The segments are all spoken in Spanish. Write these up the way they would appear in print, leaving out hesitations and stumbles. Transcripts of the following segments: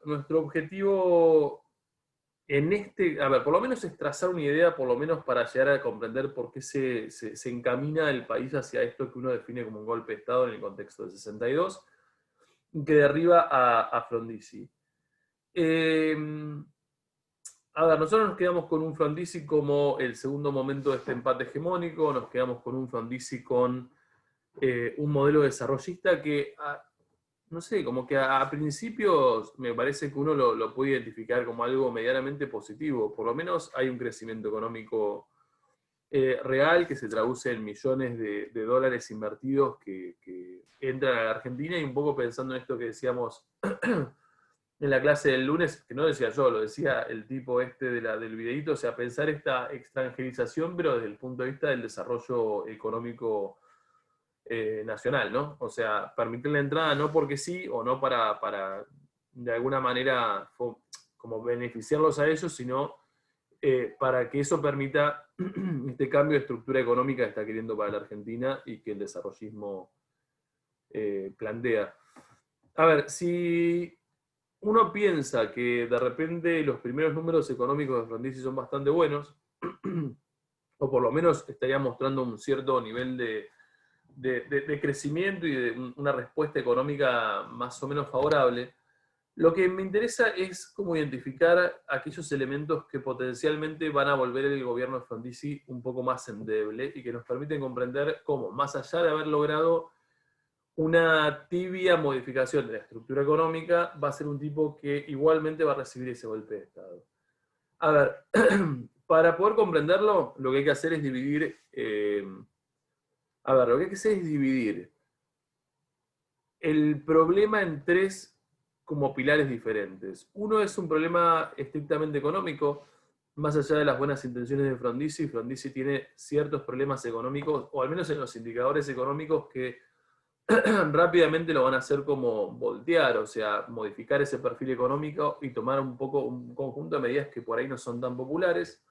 nuestro objetivo en a ver, por lo menos es trazar una idea, por lo menos para llegar a comprender por qué se encamina el país hacia esto que uno define como un golpe de Estado en el contexto del 62, que derriba a Frondizi. A ver, nosotros nos quedamos con un Frondizi como el segundo momento de este empate hegemónico, nos quedamos con un Frondizi con un modelo desarrollista que, no sé, como que a principios me parece que uno lo puede identificar como algo medianamente positivo. Por lo menos hay un crecimiento económico real que se traduce en millones de dólares invertidos que entran a la Argentina, y un poco pensando en esto que decíamos en la clase del lunes, que no decía yo, lo decía el tipo este del videíto, o sea, pensar esta extranjerización, pero desde el punto de vista del desarrollo económico nacional, ¿no? O sea, permitir la entrada no porque sí, o no para de alguna manera como beneficiarlos a ellos, sino para que eso permita este cambio de estructura económica que está queriendo para la Argentina y que el desarrollismo plantea. A ver, si uno piensa que de repente los primeros números económicos de Frondizi son bastante buenos, o por lo menos estaría mostrando un cierto nivel de crecimiento y de una respuesta económica más o menos favorable, lo que me interesa es cómo identificar aquellos elementos que potencialmente van a volver el gobierno de Frondizi un poco más endeble y que nos permiten comprender cómo, más allá de haber logrado una tibia modificación de la estructura económica, va a ser un tipo que igualmente va a recibir ese golpe de Estado. A ver, para poder comprenderlo, lo que hay que hacer es dividir. Lo que hay que hacer es dividir el problema en tres como pilares diferentes. Uno es un problema estrictamente económico, más allá de las buenas intenciones de Frondizi. Frondizi tiene ciertos problemas económicos, o al menos en los indicadores económicos, que rápidamente lo van a hacer como voltear, o sea, modificar ese perfil económico y tomar un poco un conjunto de medidas que por ahí no son tan populares.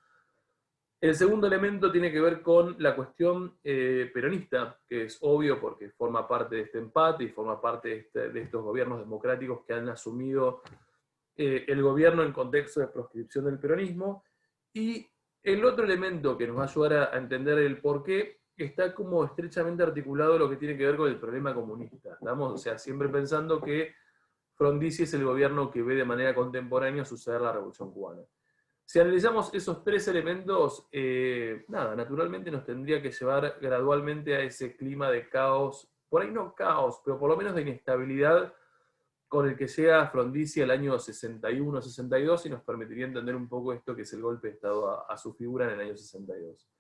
El segundo elemento tiene que ver con la cuestión peronista, que es obvio porque forma parte de este empate y forma parte de estos gobiernos democráticos que han asumido el gobierno en contexto de proscripción del peronismo. Y el otro elemento que nos va a ayudar a entender el por qué está como estrechamente articulado lo que tiene que ver con el problema comunista. ¿Estamos? O sea, siempre pensando que Frondizi es el gobierno que ve de manera contemporánea suceder la Revolución Cubana. Si analizamos esos tres elementos, naturalmente nos tendría que llevar gradualmente a ese clima de caos, por ahí no caos, pero por lo menos de inestabilidad con el que llega Frondizi al año 61-62 y nos permitiría entender un poco esto que es el golpe de Estado a su figura en el año 62.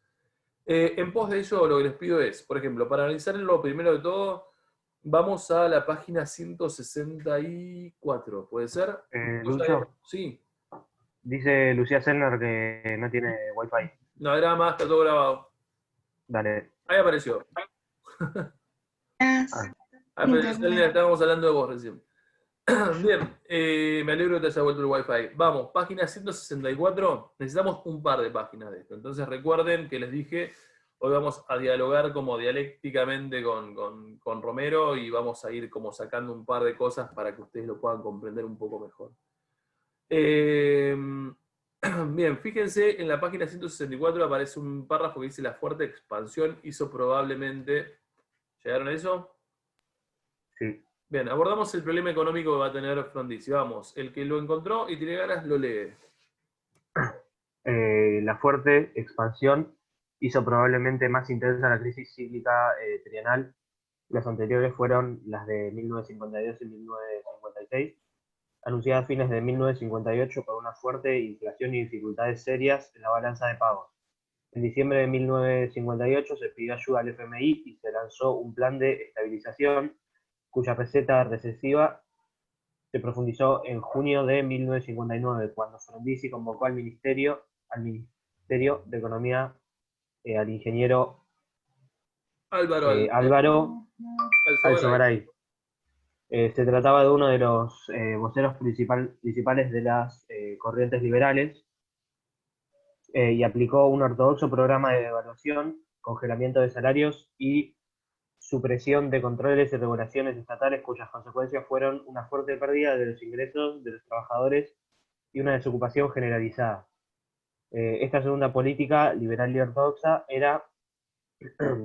En pos de ello, lo que les pido es, por ejemplo, para analizar lo primero de todo, vamos a la página 164, ¿puede ser? Lucho, Sí. dice Lucía Sellner que no tiene wifi. No, era más, está todo grabado. Dale. Ahí apareció. Ah, Selena, estábamos hablando de vos recién. Bien, me alegro que te haya vuelto el wifi. Vamos, página 164. Necesitamos un par de páginas de esto. Entonces recuerden que les dije, hoy vamos a dialogar como dialécticamente con Romero y vamos a ir como sacando un par de cosas para que ustedes lo puedan comprender un poco mejor. Bien, fíjense, en la página 164 aparece un párrafo que dice: la fuerte expansión hizo probablemente... ¿Llegaron a eso? sí. Bien, abordamos el problema económico que va a tener Frondizi. Vamos, el que lo encontró y tiene ganas lo lee. La fuerte expansión hizo probablemente más intensa la crisis cíclica trienal. Las anteriores fueron las de 1952 y 1956, anunciadas a fines de 1958 por una fuerte inflación y dificultades serias en la balanza de pagos. En diciembre de 1958 se pidió ayuda al FMI y se lanzó un plan de estabilización cuya receta recesiva se profundizó en junio de 1959, cuando Frondizi convocó al Ministerio de Economía, al ingeniero Álvaro Álvaro Alzogaray. Alzogaray. Se trataba de uno de los voceros principales de las corrientes liberales y aplicó un ortodoxo programa de devaluación, congelamiento de salarios y supresión de controles y regulaciones estatales cuyas consecuencias fueron una fuerte pérdida de los ingresos de los trabajadores y una desocupación generalizada. Esta segunda política liberal y ortodoxa era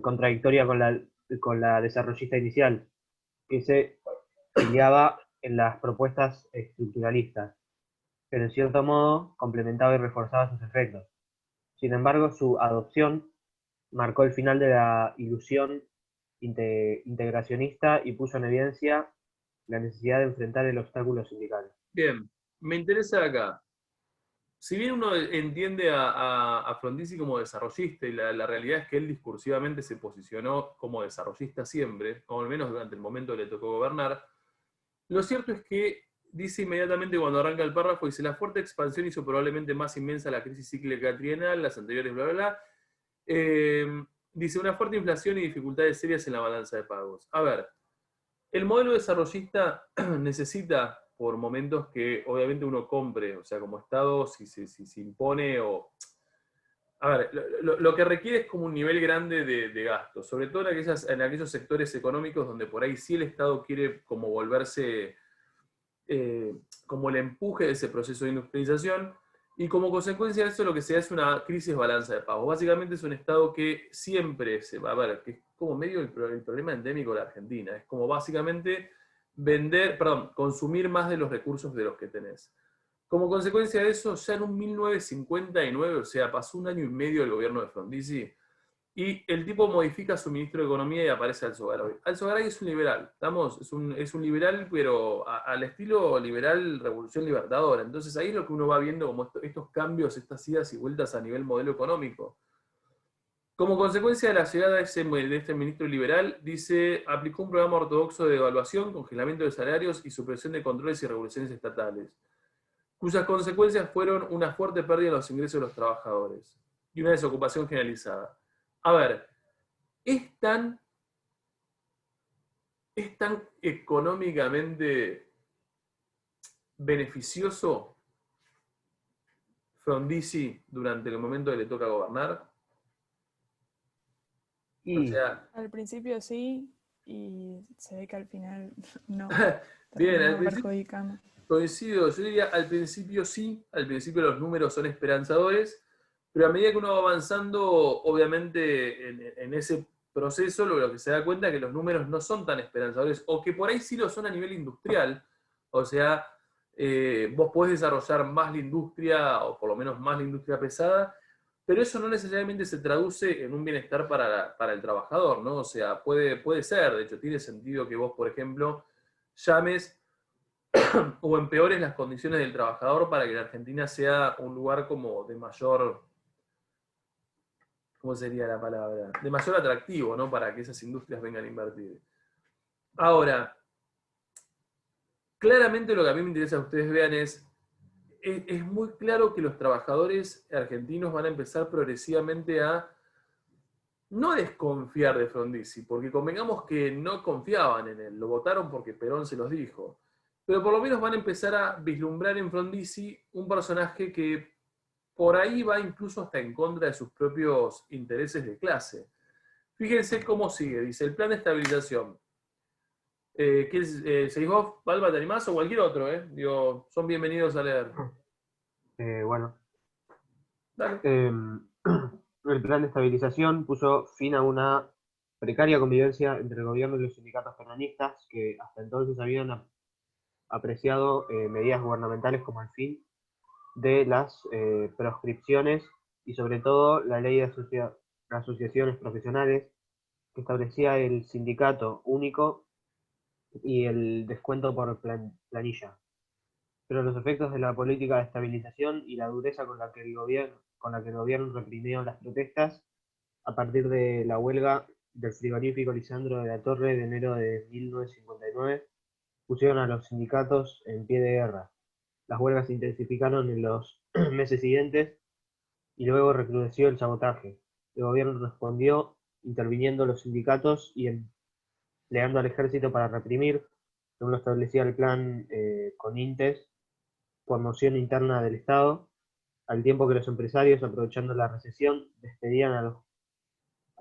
contradictoria con la desarrollista inicial, que se filiaba en las propuestas estructuralistas, pero en cierto modo complementaba y reforzaba sus efectos. Sin embargo, su adopción marcó el final de la ilusión integracionista y puso en evidencia la necesidad de enfrentar el obstáculo sindical. Bien, me interesa acá. Si bien uno entiende a Frondizi como desarrollista, y la realidad es que él discursivamente se posicionó como desarrollista siempre, o al menos durante el momento que le tocó gobernar, lo cierto es que dice inmediatamente cuando arranca el párrafo, dice, la fuerte expansión hizo probablemente más inmensa la crisis cíclica trienal, las anteriores, bla, bla, bla. Dice, una fuerte inflación y dificultades serias en la balanza de pagos. A ver, el modelo desarrollista necesita por momentos que obviamente uno compre, o sea, como Estado, si se impone o... A ver, lo que requiere es como un nivel grande de gasto, sobre todo en aquellos sectores económicos donde por ahí sí el Estado quiere como volverse como el empuje de ese proceso de industrialización, y como consecuencia de eso lo que se da es una crisis balanza de pagos. Básicamente es un Estado que siempre se va a ver, que es como medio el problema endémico de la Argentina, es como básicamente consumir más de los recursos de los que tenés. Como consecuencia de eso, ya en un 1959, o sea, pasó un año y medio del gobierno de Frondizi, y el tipo modifica su ministro de Economía y aparece Alzogaray. Alzogaray es un liberal, ¿estamos? Es un liberal, pero al estilo liberal, revolución libertadora. Entonces ahí es lo que uno va viendo como estos cambios, estas idas y vueltas a nivel modelo económico. Como consecuencia de la llegada de este ministro liberal, dice, aplicó un programa ortodoxo de devaluación, congelamiento de salarios y supresión de controles y regulaciones estatales, cuyas consecuencias fueron una fuerte pérdida de los ingresos de los trabajadores y una desocupación generalizada. A ver, ¿es tan económicamente beneficioso Frondizi durante el momento que le toca gobernar? O Y sea, Al principio sí, y se ve que al final no, bien, al terminó principio perjudicando. coincido, yo diría al principio sí, al principio los números son esperanzadores, pero a medida que uno va avanzando, obviamente en ese proceso lo que se da cuenta es que los números no son tan esperanzadores, o que por ahí sí lo son a nivel industrial, o sea, vos podés desarrollar más la industria, o por lo menos más la industria pesada, pero eso no necesariamente se traduce en un bienestar para el trabajador, ¿no? O sea, puede ser, de hecho, tiene sentido que vos, por ejemplo, llames o empeores las condiciones del trabajador para que la Argentina sea un lugar como de mayor, ¿cómo sería la palabra? De mayor atractivo, ¿no? Para que esas industrias vengan a invertir. Ahora, claramente lo que a mí me interesa que ustedes vean es muy claro que los trabajadores argentinos van a empezar progresivamente a no desconfiar de Frondizi, porque convengamos que no confiaban en él, lo votaron porque Perón se los dijo, pero por lo menos van a empezar a vislumbrar en Frondizi un personaje que por ahí va incluso hasta en contra de sus propios intereses de clase. Fíjense cómo sigue, dice el plan de estabilización. ¿Seguís vos, Balba, te animás o cualquier otro? Digo, son bienvenidos a leer. bueno, Dale. el plan de estabilización puso fin a una precaria convivencia entre el gobierno y los sindicatos peronistas que hasta entonces habían apreciado medidas gubernamentales como el fin de las proscripciones y sobre todo la ley de asociaciones profesionales que establecía el sindicato único y el descuento por planilla. Pero los efectos de la política de estabilización y la dureza con la que el gobierno reprimió las protestas a partir de la huelga del frigorífico Lisandro de la Torre de enero de 1959 pusieron a los sindicatos en pie de guerra. Las huelgas se intensificaron en los meses siguientes y luego recrudeció el sabotaje. El gobierno respondió interviniendo los sindicatos y empleando al ejército para reprimir, según lo establecía el plan Conintes, por moción interna del Estado, al tiempo que los empresarios, aprovechando la recesión, despedían a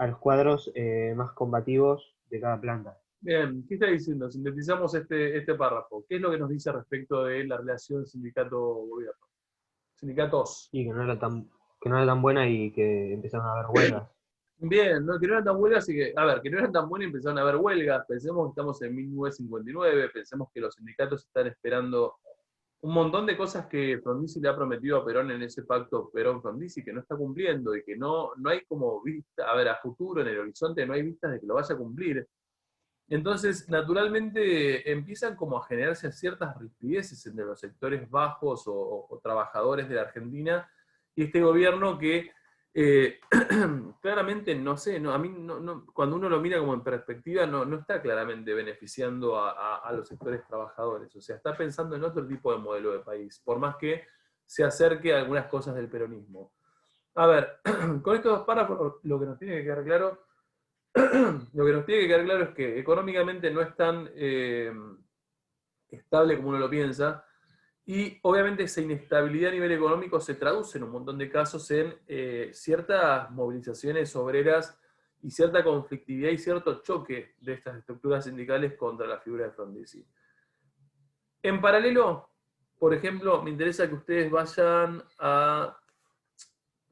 los cuadros más combativos de cada planta. Bien, ¿qué está diciendo? Sintetizamos este párrafo. ¿Qué es lo que nos dice respecto de la relación sindicato-gobierno? Sindicatos. Y que no era tan buena y que empezaron a haber huelgas. Bien, no, que no eran tan buenas y que, a ver, que no eran tan buenas y empezaron a haber huelgas. Pensemos que estamos en 1959, pensemos que los sindicatos están esperando un montón de cosas que Frondizi le ha prometido a Perón en ese pacto Perón-Frondizi que no está cumpliendo y que no hay como vista, a ver, a futuro en el horizonte no hay vistas de que lo vaya a cumplir. Entonces, naturalmente, empiezan como a generarse ciertas rispideces entre los sectores bajos o trabajadores de la Argentina y este gobierno que claramente, no sé, a mí cuando uno lo mira como en perspectiva, no está claramente beneficiando a los sectores trabajadores. O sea, está pensando en otro tipo de modelo de país, por más que se acerque a algunas cosas del peronismo. A ver, con estos dos párrafos lo que nos tiene que quedar claro es que económicamente no es tan estable como uno lo piensa, y obviamente esa inestabilidad a nivel económico se traduce en un montón de casos en ciertas movilizaciones obreras y cierta conflictividad y cierto choque de estas estructuras sindicales contra la figura de Frondizi. En paralelo, por ejemplo, me interesa que ustedes vayan a,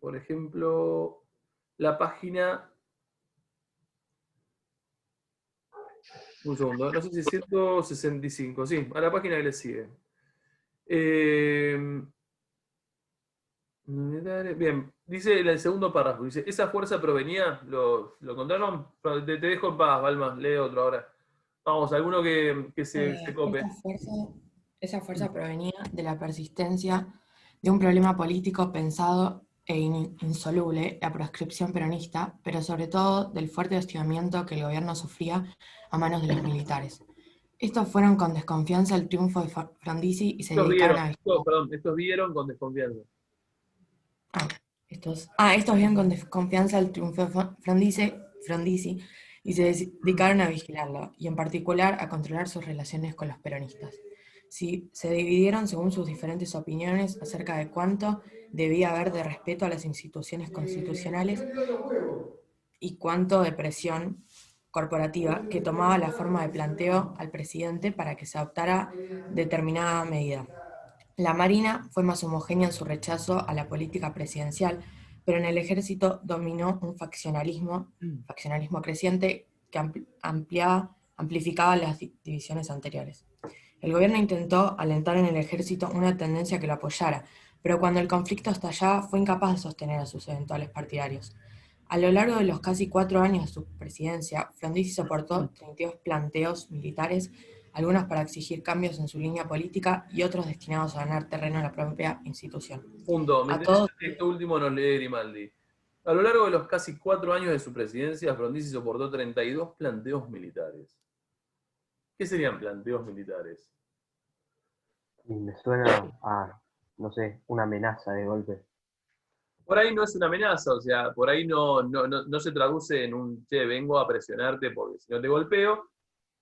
por ejemplo, la página... Un segundo, no sé si es 165, sí, a la página que le sigue. Bien, dice en el segundo párrafo, dice, esa fuerza provenía, ¿lo encontraron? Te dejo en paz, Balma, lee otro ahora. Vamos, alguno que se cope. Esa fuerza provenía de la persistencia de un problema político pensado e insoluble, la proscripción peronista, pero sobre todo del fuerte hostigamiento que el gobierno sufría a manos de los militares. Estos fueron con desconfianza el triunfo de Frondizi y se dedicaron a... Estos vieron con desconfianza. Estos vieron con desconfianza el triunfo de Frondizi y se dedicaron a vigilarlo, y en particular a controlar sus relaciones con los peronistas. Se dividieron según sus diferentes opiniones acerca de cuánto debía haber de respeto a las instituciones constitucionales y cuánto de presión corporativa que tomaba la forma de planteo al presidente para que se adoptara determinada medida. La Marina fue más homogénea en su rechazo a la política presidencial, pero en el ejército dominó un faccionalismo creciente que amplificaba las divisiones anteriores. El gobierno intentó alentar en el ejército una tendencia que lo apoyara, pero cuando el conflicto estallaba fue incapaz de sostener a sus eventuales partidarios. A lo largo de los casi 4 años de su presidencia, Frondizi soportó 32 planteos militares, algunos para exigir cambios en su línea política y otros destinados a ganar terreno en la propia institución. Punto. Me interesa que esto último nos lee Grimaldi. A lo largo de los casi 4 años de su presidencia, Frondizi soportó 32 planteos militares. ¿Qué serían planteos militares? Y me suena a, no sé, una amenaza de golpe. Por ahí no es una amenaza, o sea, por ahí no se traduce en un, che, vengo a presionarte porque si no te golpeo,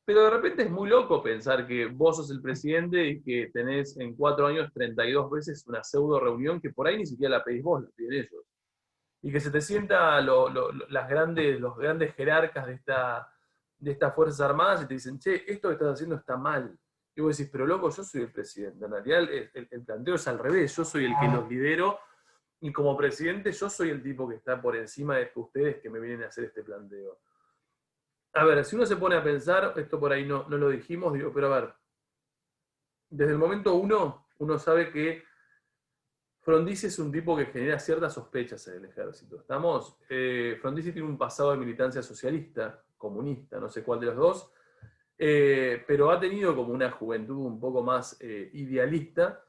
pero de repente es muy loco pensar que vos sos el presidente y que tenés en 4 años 32 veces una pseudo reunión que por ahí ni siquiera la pedís vos, la piden ellos. Y que se te sienta los grandes jerarcas de estas Fuerzas Armadas y te dicen, che, esto que estás haciendo está mal. Y vos decís, pero loco, yo soy el presidente. En realidad el planteo es al revés, yo soy el que los lidero y como presidente yo soy el tipo que está por encima de ustedes que me vienen a hacer este planteo. A ver, si uno se pone a pensar, esto por ahí no lo dijimos, digo, pero a ver, desde el momento uno sabe que Frondizi es un tipo que genera ciertas sospechas en el ejército. ¿Estamos? Frondizi tiene un pasado de militancia socialista, comunista, no sé cuál de los dos, pero ha tenido como una juventud un poco más idealista,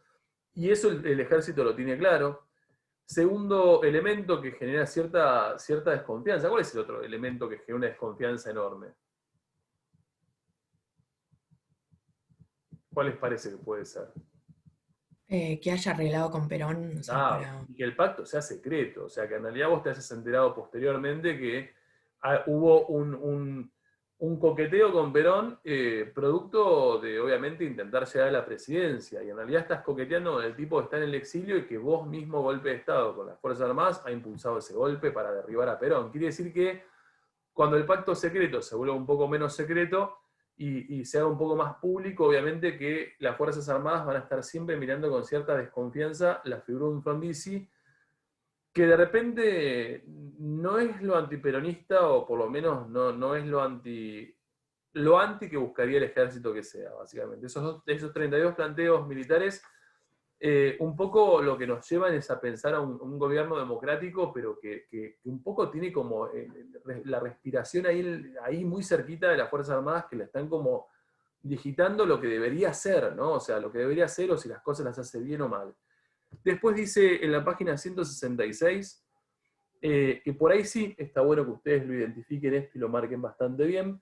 y eso el ejército lo tiene claro. Segundo elemento que genera cierta desconfianza. ¿Cuál es el otro elemento que genera una desconfianza enorme? ¿Cuál les parece que puede ser? Que haya arreglado con Perón, o sea, Y que el pacto sea secreto, o sea, que en realidad vos te hayas enterado posteriormente que hubo un coqueteo con Perón, producto de, obviamente, intentar llegar a la presidencia, y en realidad estás coqueteando con el tipo que está en el exilio y que vos mismo, golpe de Estado con las Fuerzas Armadas, ha impulsado ese golpe para derribar a Perón. Quiere decir que cuando el pacto secreto se vuelva un poco menos secreto y se haga un poco más público, obviamente que las Fuerzas Armadas van a estar siempre mirando con cierta desconfianza la figura de un Frondizi, que de repente no es lo antiperonista, o por lo menos no es lo anti que buscaría el ejército que sea, básicamente. Esos 32 planteos militares, un poco lo que nos llevan es a pensar a un gobierno democrático, pero que un poco tiene como la respiración ahí muy cerquita de las Fuerzas Armadas, que la están como digitando lo que debería ser, ¿no? O sea, lo que debería ser, o si las cosas las hace bien o mal. Después dice en la página 166, que por ahí sí está bueno que ustedes lo identifiquen esto y lo marquen bastante bien.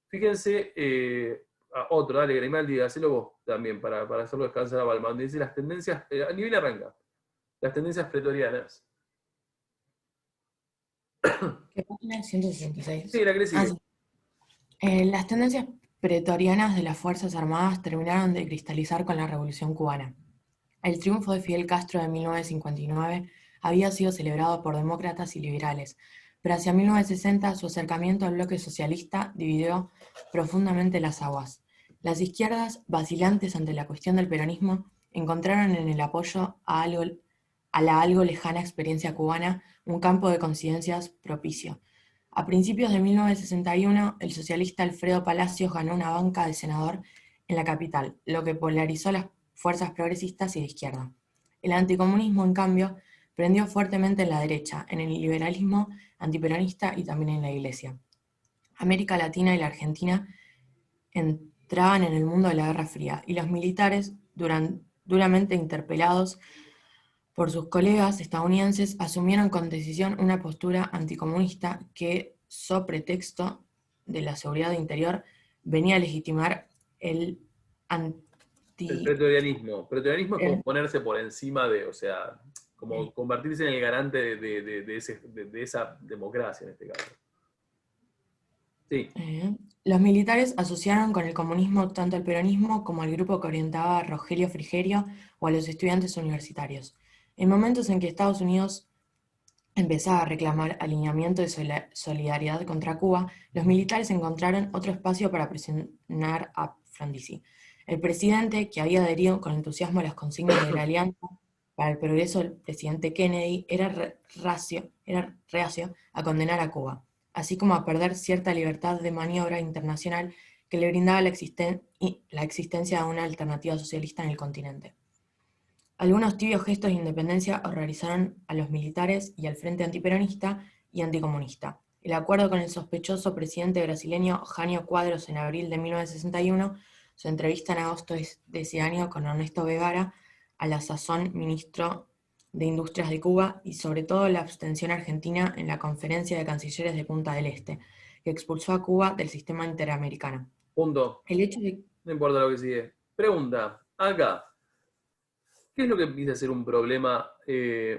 Fíjense, otro, dale, Grimaldi, hacelo vos también, para hacerlo descansar a Balmán. Dice las tendencias, a nivel arranca, las tendencias pretorianas. ¿Qué página? 166. Sí, la que le sigue. Sí. Las tendencias pretorianas de las Fuerzas Armadas terminaron de cristalizar con la Revolución Cubana. El triunfo de Fidel Castro de 1959 había sido celebrado por demócratas y liberales, pero hacia 1960 su acercamiento al bloque socialista dividió profundamente las aguas. Las izquierdas, vacilantes ante la cuestión del peronismo, encontraron en el apoyo a la algo lejana experiencia cubana un campo de coincidencias propicio. A principios de 1961, el socialista Alfredo Palacios ganó una banca de senador en la capital, lo que polarizó las fuerzas progresistas y de izquierda. El anticomunismo, en cambio, prendió fuertemente en la derecha, en el liberalismo antiperonista y también en la Iglesia. América Latina y la Argentina entraban en el mundo de la Guerra Fría, y los militares, duramente interpelados por sus colegas estadounidenses, asumieron con decisión una postura anticomunista que, so pretexto de la seguridad interior, venía a legitimar el El pretorianismo. Pretorianismo es como el- ponerse por encima de, o sea, como convertirse en el garante de esa democracia en este caso. Sí. Los militares asociaron con el comunismo tanto al peronismo como al grupo que orientaba a Rogelio Frigerio o a los estudiantes universitarios. En momentos en que Estados Unidos empezaba a reclamar alineamiento de solidaridad contra Cuba, los militares encontraron otro espacio para presionar a Frondizi. El presidente, que había adherido con entusiasmo a las consignas de la Alianza para el Progreso del presidente Kennedy, era reacio a condenar a Cuba, así como a perder cierta libertad de maniobra internacional que le brindaba la existencia de una alternativa socialista en el continente. Algunos tibios gestos de independencia horrorizaron a los militares y al frente antiperonista y anticomunista. El acuerdo con el sospechoso presidente brasileño Jânio Quadros en abril de 1961, su entrevista en agosto de ese año con Ernesto Guevara, a la sazón ministro de Industrias de Cuba, y sobre todo la abstención argentina en la Conferencia de Cancilleres de Punta del Este, que expulsó a Cuba del sistema interamericano. Punto. El hecho de... No importa lo que sigue. Pregunta, acá. ¿Qué es lo que empieza a ser un problema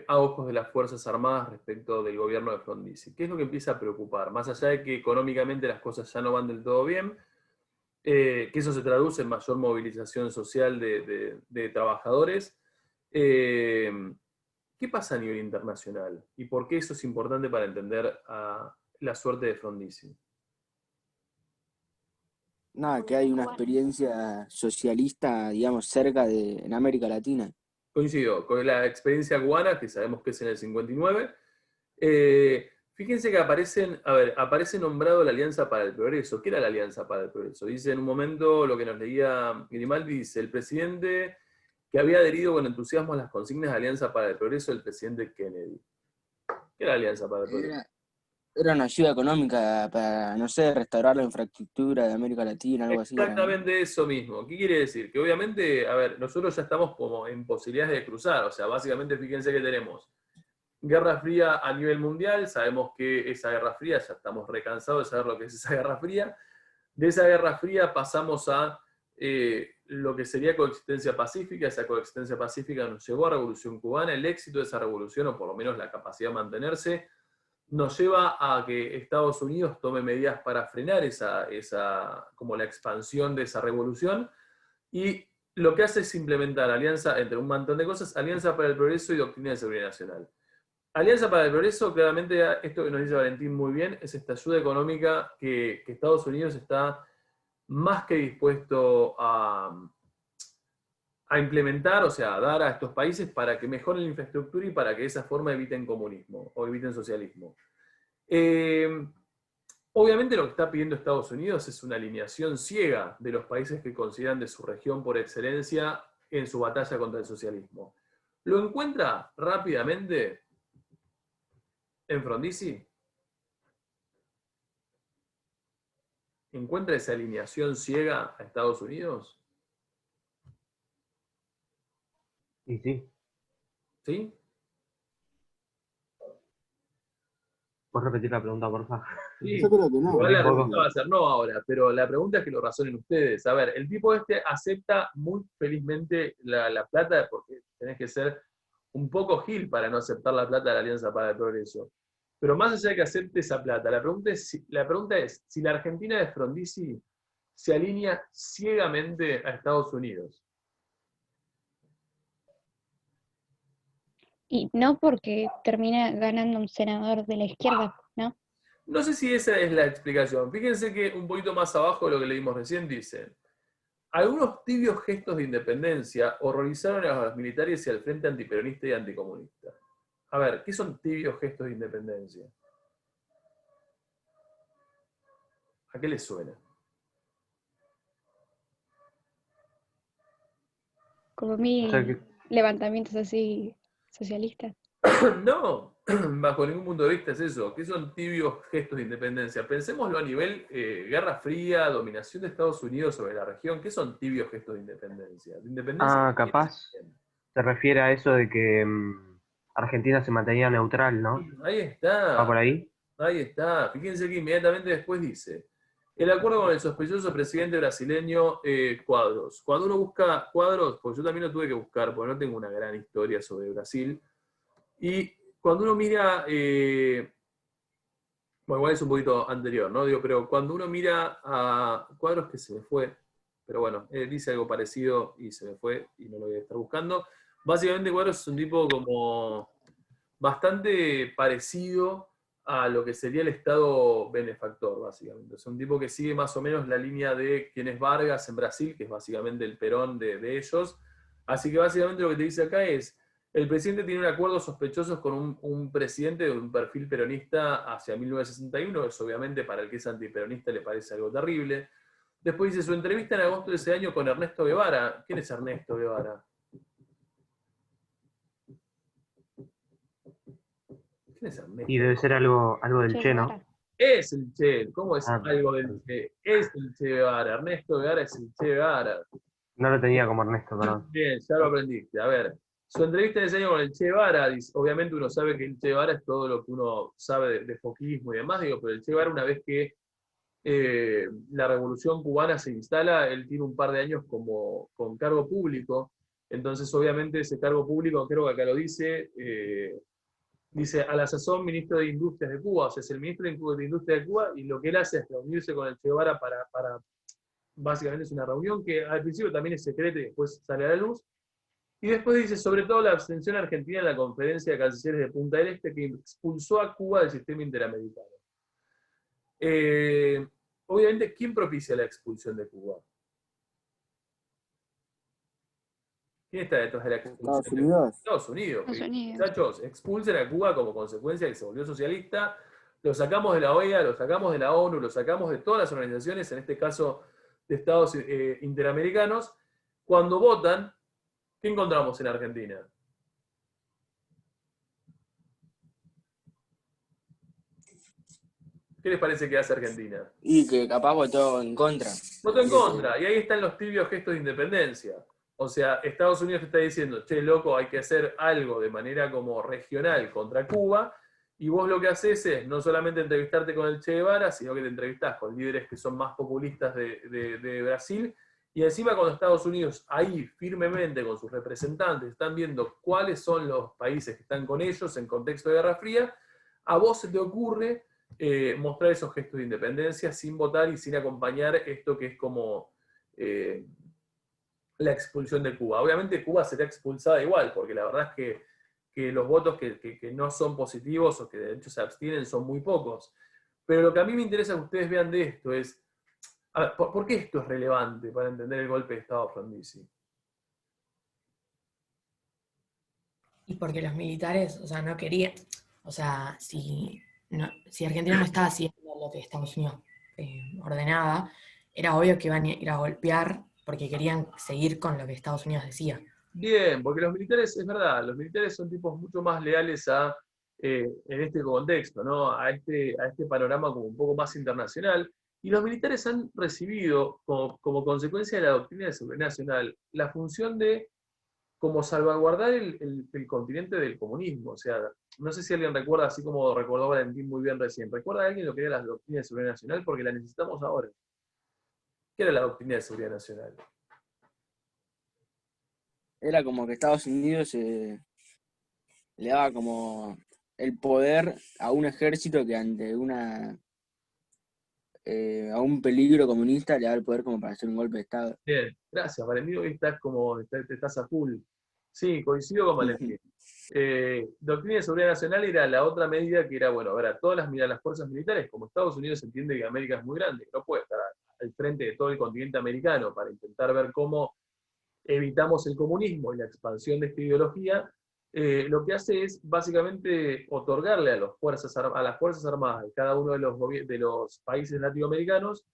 a ojos de las Fuerzas Armadas respecto del gobierno de Frondizi? ¿Qué es lo que empieza a preocupar? Más allá de que económicamente las cosas ya no van del todo bien, que eso se traduce en mayor movilización social de trabajadores. ¿Qué pasa a nivel internacional? ¿Y por qué eso es importante para entender la suerte de Frondizi? Nada, que hay una experiencia socialista, digamos, en América Latina. Coincido con la experiencia cubana, que sabemos que es en el 59. Fíjense que aparece nombrado la Alianza para el Progreso. ¿Qué era la Alianza para el Progreso? Dice en un momento, lo que nos leía Grimaldi, dice, el presidente que había adherido con entusiasmo a las consignas de Alianza para el Progreso, el presidente Kennedy. ¿Qué era la Alianza para el Progreso? Era una ayuda económica para, no sé, restaurar la infraestructura de América Latina, algo así. Exactamente eso mismo. ¿Qué quiere decir? Que obviamente, nosotros ya estamos como en posibilidades de cruzar. O sea, básicamente fíjense que tenemos Guerra Fría a nivel mundial. Sabemos que esa Guerra Fría, ya estamos recansados de saber lo que es esa Guerra Fría. De esa Guerra Fría pasamos a lo que sería coexistencia pacífica. Esa coexistencia pacífica nos llevó a Revolución Cubana. El éxito de esa revolución, o por lo menos la capacidad de mantenerse, nos lleva a que Estados Unidos tome medidas para frenar como la expansión de esa revolución, y lo que hace es implementar alianza entre un montón de cosas, Alianza para el Progreso y Doctrina de Seguridad Nacional. Alianza para el Progreso, claramente, esto que nos dice Valentín muy bien, es esta ayuda económica que Estados Unidos está más que dispuesto a implementar, o sea, a dar a estos países para que mejoren la infraestructura y para que de esa forma eviten comunismo o eviten socialismo. Obviamente lo que está pidiendo Estados Unidos es una alineación ciega de los países que consideran de su región por excelencia en su batalla contra el socialismo. ¿Lo encuentra rápidamente en Frondizi? ¿Encuentra esa alineación ciega a Estados Unidos? Y sí, ¿Sí? ¿puedes repetir la pregunta, por favor? Sí. Yo creo que no. Igual la Un poco. respuesta va a ser no ahora, pero la pregunta es que lo razonen ustedes. A ver, el tipo este acepta muy felizmente la plata, porque tenés que ser un poco gil para no aceptar la plata de la Alianza para el Progreso. Pero más allá de que acepte esa plata, la pregunta es si la Argentina de Frondizi se alinea ciegamente a Estados Unidos. Y no porque termina ganando un senador de la izquierda, ¿no? No sé si esa es la explicación. Fíjense que un poquito más abajo de lo que leímos recién dice: algunos tibios gestos de independencia horrorizaron a los militares y al frente antiperonista y anticomunista. A ver, ¿qué son tibios gestos de independencia? ¿A qué les suena? Como O sea que, levantamientos así socialistas. No, bajo ningún punto de vista es eso. ¿Qué son tibios gestos de independencia? Pensémoslo a nivel Guerra Fría, dominación de Estados Unidos sobre la región. ¿Qué son tibios gestos de independencia? ¿De independencia? capaz se refiere a eso de que Argentina se mantenía neutral, ¿no? Ahí ¿Va por está. ahí? Ahí está. Fíjense que inmediatamente después dice: el acuerdo con el sospechoso presidente brasileño Quadros. Cuando uno busca Quadros, porque yo también lo tuve que buscar, porque no tengo una gran historia sobre Brasil, y cuando uno mira, bueno, igual es un poquito anterior, ¿no? Digo, pero cuando uno mira a Quadros, que se me fue, pero bueno, dice algo parecido y se me fue y no lo voy a estar buscando. Básicamente Quadros es un tipo como bastante parecido a lo que sería el Estado benefactor, básicamente. Es un tipo que sigue más o menos la línea de quién es Vargas en Brasil, que es básicamente el Perón de ellos. Así que básicamente lo que te dice acá es: el presidente tiene un acuerdo sospechosos con un presidente de un perfil peronista hacia 1961, eso obviamente para el que es antiperonista le parece algo terrible. Después dice: su entrevista en agosto de ese año con Ernesto Guevara. ¿Quién es Ernesto Guevara? ¿Quién es Ernesto? Y debe ser algo del Che Che, ¿no? Guevara. Es el Che. ¿Cómo es Ah, algo del Che? Es el Che Guevara. Ernesto Guevara es el Che Guevara. no lo tenía como Ernesto, perdón. Bien, ya lo aprendiste. A ver, su entrevista de ese año con el Che Guevara, obviamente uno sabe que el Che Guevara es todo lo que uno sabe de foquismo y demás, digo, pero el Che Guevara, una vez que la revolución cubana se instala, él tiene un par de años con cargo público. Entonces obviamente ese cargo público, creo que acá lo dice, dice a la sazón ministro de Industrias de Cuba, o sea, es el ministro de Industria de Cuba, y lo que él hace es reunirse con el Che Guevara para básicamente es una reunión que al principio también es secreta y después sale a la luz. Y después dice: sobre todo la abstención argentina en la conferencia de cancilleres de Punta del Este, que expulsó a Cuba del sistema interamericano. Obviamente, ¿quién propicia la expulsión de Cuba? ¿Quién está detrás de la expulsión? Estados Unidos. Estados Unidos. Estados Unidos. Muchachos, expulsen a Cuba como consecuencia de que se volvió socialista. Lo sacamos de la OEA, lo sacamos de la ONU, lo sacamos de todas las organizaciones, en este caso de Estados interamericanos. Cuando votan, ¿qué encontramos en Argentina? ¿Qué les parece que hace Argentina? Y que capaz votó en contra. Votó en contra, y ahí están los tibios gestos de independencia. O sea, Estados Unidos te está diciendo: che, loco, hay que hacer algo de manera como regional contra Cuba, y vos lo que haces es no solamente entrevistarte con el Che Guevara, sino que te entrevistás con líderes que son más populistas de Brasil, y encima cuando Estados Unidos ahí firmemente con sus representantes están viendo cuáles son los países que están con ellos en contexto de Guerra Fría, a vos se te ocurre mostrar esos gestos de independencia sin votar y sin acompañar esto que es como la expulsión de Cuba. Obviamente Cuba será expulsada igual, porque la verdad es que los votos que no son positivos o que de hecho se abstienen son muy pocos. Pero lo que a mí me interesa que ustedes vean de esto es, a ver, ¿por qué esto es relevante para entender el golpe de Estado de Frondizi? Y porque los militares, o sea, no querían, o sea, si Argentina no estaba haciendo lo que Estados Unidos ordenaba, era obvio que iban a ir a golpear porque querían seguir con lo que Estados Unidos decía. Bien, porque los militares, es verdad, los militares son tipos mucho más leales en este contexto, ¿no? A este panorama como un poco más internacional. Y los militares han recibido, como consecuencia de la doctrina de seguridad nacional, la función de como salvaguardar el continente del comunismo. O sea, no sé si alguien recuerda, así como recordó Valentín muy bien recién, ¿recuerda alguien lo que era la doctrina de seguridad nacional? Porque la necesitamos ahora. ¿Qué era la doctrina de seguridad nacional? Era como que Estados Unidos le daba como el poder a un ejército que ante a un peligro comunista le da el poder como para hacer un golpe de Estado. Bien, gracias, Valentín, hoy estás a full. Sí, coincido con Valentín. Doctrina de seguridad nacional era la otra medida que era, bueno, a ver, todas las fuerzas militares, como Estados Unidos entiende que América es muy grande, no puede estar al frente de todo el continente americano para intentar ver cómo evitamos el comunismo y la expansión de esta ideología, lo que hace es básicamente otorgarle a las Fuerzas Armadas de cada uno de los países latinoamericanos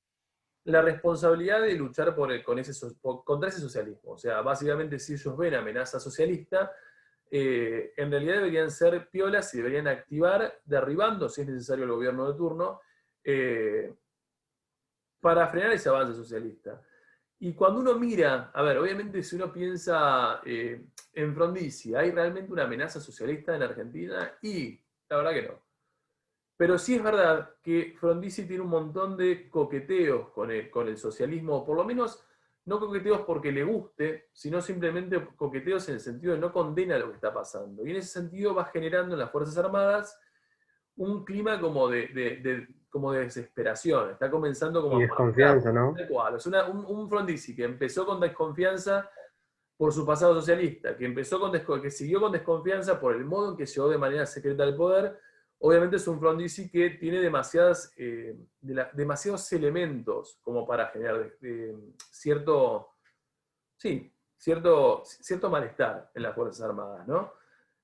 la responsabilidad de luchar contra ese socialismo. O sea, básicamente si ellos ven amenaza socialista, en realidad deberían ser piolas y deberían activar, derribando, si es necesario, el gobierno de turno, para frenar ese avance socialista. Y cuando uno mira, a ver, obviamente si uno piensa en Frondizi, ¿hay realmente una amenaza socialista en Argentina? Y la verdad que no. Pero sí es verdad que Frondizi tiene un montón de coqueteos con el socialismo, o por lo menos no coqueteos porque le guste, sino simplemente coqueteos en el sentido de no condena lo que está pasando. Y en ese sentido va generando en las Fuerzas Armadas un clima como de desesperación. Está comenzando como Y a desconfianza, ¿no? tal cual. Es un Frondizi que empezó con desconfianza por su pasado socialista, que siguió con desconfianza por el modo en que llegó de manera secreta al poder. Obviamente es un Frondizi que tiene demasiados elementos como para generar cierto malestar en las Fuerzas Armadas, ¿no?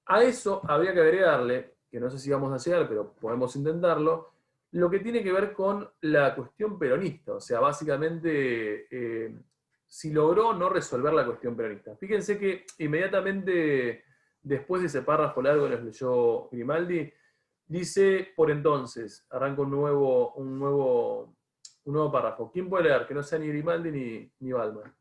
A eso habría que agregarle, que no sé si vamos a llegar, pero podemos intentarlo, lo que tiene que ver con la cuestión peronista. O sea, básicamente, si logró no resolver la cuestión peronista. Fíjense que inmediatamente después de ese párrafo largo que nos leyó Grimaldi, dice, por entonces, arranca un nuevo párrafo. ¿Quién puede leer? Que no sea ni Grimaldi ni Baldman.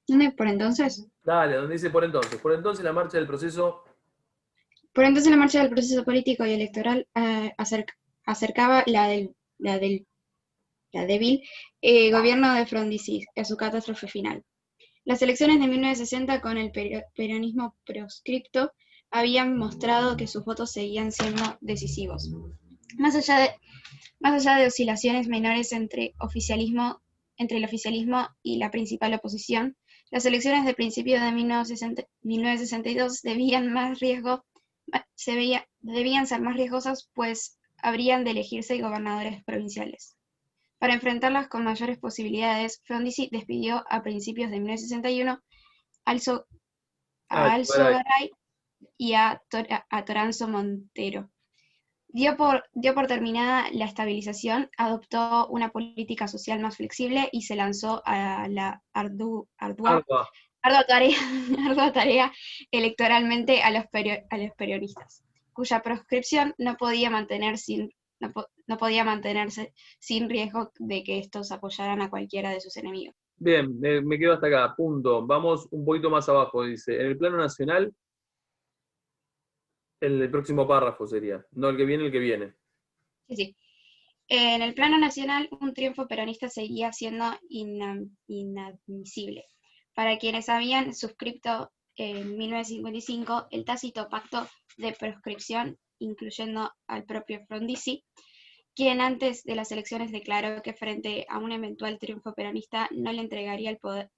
¿Dónde por entonces? Dale, donde dice por entonces. Por entonces la marcha del proceso. Por entonces la marcha del proceso político y electoral acercaba la débil gobierno de Frondizi a su catástrofe final. Las elecciones de 1960 con el peronismo proscripto habían mostrado que sus votos seguían siendo decisivos. Más allá de oscilaciones menores entre el oficialismo y la principal oposición, las elecciones de principios de 1962 debían ser más riesgosas, pues habrían de elegirse gobernadores provinciales. Para enfrentarlas con mayores posibilidades, Frondizi despidió a principios de 1961 a Alzo Garay y a Toranzo Montero. Dio por terminada la estabilización, adoptó una política social más flexible y se lanzó a la ardua tarea electoralmente a los peronistas, cuya proscripción no podía mantenerse sin riesgo de que estos apoyaran a cualquiera de sus enemigos. Bien, me quedo hasta acá, punto. Vamos un poquito más abajo, dice. En el plano nacional, el próximo párrafo sería. No el que viene, el que viene. Sí. En el plano nacional, un triunfo peronista seguía siendo inadmisible. Para quienes habían suscrito en 1955 el tácito pacto de proscripción, incluyendo al propio Frondizi, quien antes de las elecciones declaró que frente a un eventual triunfo peronista no les entregaría el poder,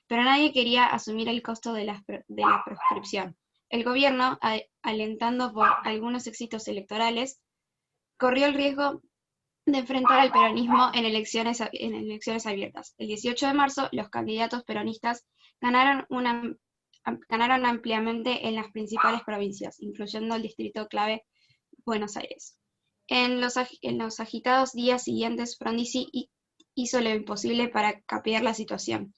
pero nadie quería asumir el costo de la proscripción. El gobierno, alentando por algunos éxitos electorales, corrió el riesgo de enfrentar al peronismo en elecciones abiertas. El 18 de marzo, los candidatos peronistas ganaron ampliamente en las principales provincias, incluyendo el distrito clave Buenos Aires. En los agitados días siguientes, Frondizi hizo lo imposible para capear la situación.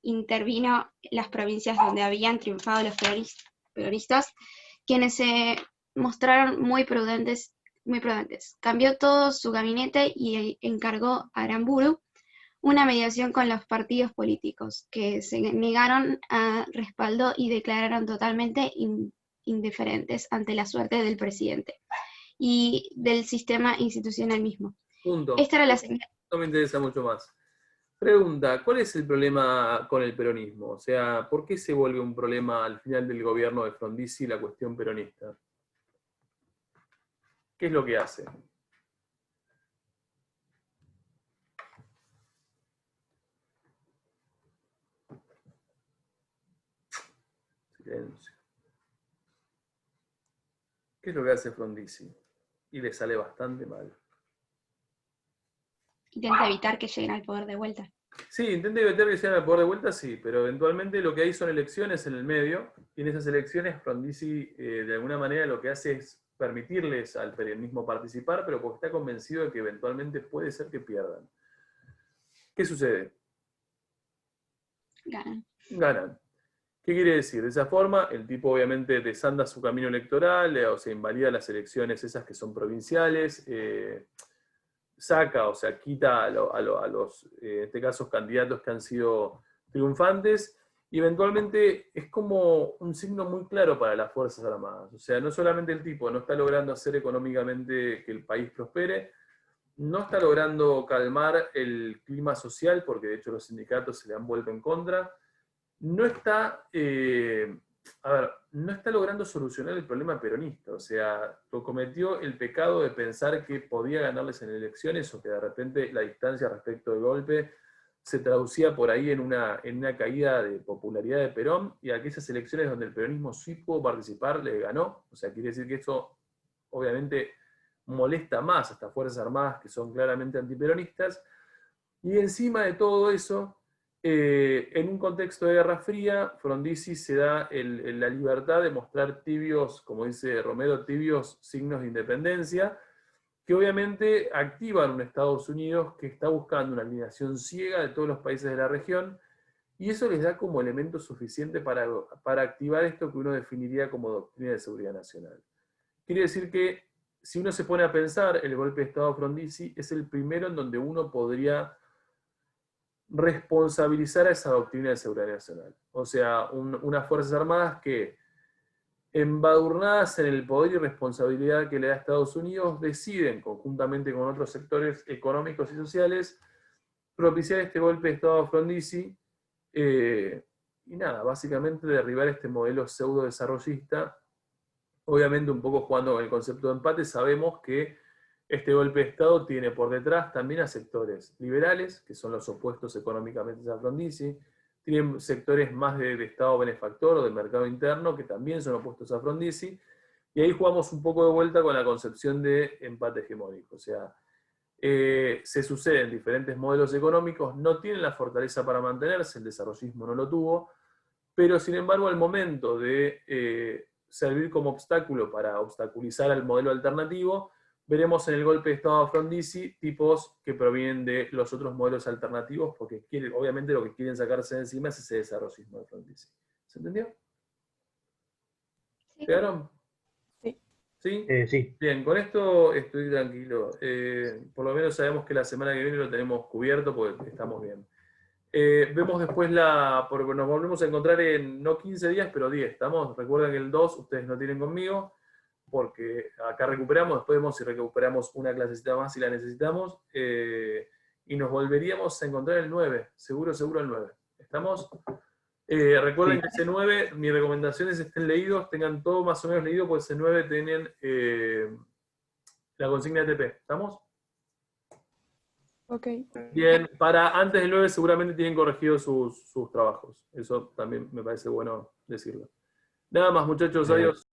Intervino en las provincias donde habían triunfado los peronistas, quienes se mostraron muy prudentes. Cambió todo su gabinete y encargó a Aramburu una mediación con los partidos políticos, que se negaron a respaldo y declararon totalmente indiferentes ante la suerte del presidente y del sistema institucional mismo. Punto. Esta era la señal. No me interesa mucho más. Pregunta, ¿cuál es el problema con el peronismo? O sea, ¿por qué se vuelve un problema al final del gobierno de Frondizi la cuestión peronista? ¿Qué es lo que hace? Silencio. ¿Qué es lo que hace Frondizi? Y le sale bastante mal. Intenta evitar que lleguen al poder de vuelta. Sí, intenta evitar que lleguen al poder de vuelta, sí, pero eventualmente lo que hay son elecciones en el medio, y en esas elecciones Frondizi de alguna manera lo que hace es permitirles al peronismo participar, pero porque está convencido de que eventualmente puede ser que pierdan. ¿Qué sucede? Ganan. ¿Qué quiere decir? De esa forma, el tipo obviamente desanda su camino electoral, o sea, invalida las elecciones esas que son provinciales, saca, o sea, quita a los, en este caso, candidatos que han sido triunfantes, y eventualmente es como un signo muy claro para las Fuerzas Armadas. O sea, no solamente el tipo no está logrando hacer económicamente que el país prospere, no está logrando calmar el clima social, porque de hecho los sindicatos se le han vuelto en contra, no está, no está logrando solucionar el problema peronista. O sea, cometió el pecado de pensar que podía ganarles en elecciones, o que de repente la distancia respecto del golpe se traducía por ahí en una caída de popularidad de Perón, y aquellas elecciones donde el peronismo sí pudo participar, le ganó. O sea, quiere decir que eso obviamente molesta más a estas Fuerzas Armadas que son claramente antiperonistas, y encima de todo eso, en un contexto de Guerra Fría, Frondizi se da la libertad de mostrar tibios, como dice Romero, tibios signos de independencia, que obviamente activan un Estados Unidos que está buscando una alineación ciega de todos los países de la región, y eso les da como elemento suficiente para activar esto que uno definiría como doctrina de seguridad nacional. Quiere decir que, si uno se pone a pensar, el golpe de Estado de Frondizi es el primero en donde uno podría responsabilizar a esa doctrina de seguridad nacional. O sea, unas Fuerzas Armadas que, embadurnadas en el poder y responsabilidad que le da Estados Unidos, deciden, conjuntamente con otros sectores económicos y sociales, propiciar este golpe de Estado a Frondizi, y nada, básicamente derribar este modelo pseudo-desarrollista. Obviamente un poco jugando con el concepto de empate, sabemos que este golpe de Estado tiene por detrás también a sectores liberales, que son los opuestos económicamente a Frondizi, tienen sectores más de Estado benefactor o de mercado interno, que también son opuestos a Frondizi, y ahí jugamos un poco de vuelta con la concepción de empate hegemónico. O sea, se suceden diferentes modelos económicos, no tienen la fortaleza para mantenerse, el desarrollismo no lo tuvo, pero sin embargo al momento de servir como obstáculo para obstaculizar al modelo alternativo, veremos en el golpe de Estado a Frondizi tipos que provienen de los otros modelos alternativos, porque obviamente lo que quieren sacarse de encima es ese desarrollismo de Frondizi. ¿Se entendió? Sí. ¿Quedaron? Sí. ¿Sí? Sí. Bien, con esto estoy tranquilo. Por lo menos sabemos que la semana que viene lo tenemos cubierto porque estamos bien. Vemos después porque nos volvemos a encontrar en no 15 días, pero 10. ¿Estamos? Recuerden que el 2 ustedes no tienen conmigo, porque acá recuperamos, después vemos si recuperamos una clasecita más si la necesitamos, y nos volveríamos a encontrar el 9, seguro el 9. ¿Estamos? Recuerden que ese 9, mi recomendación es que estén leídos, tengan todo más o menos leído, porque ese 9 tienen La consigna de TP, ¿estamos? Ok. Bien, para antes del 9 seguramente tienen corregido sus trabajos. Eso también me parece bueno decirlo. Nada más, muchachos, adiós.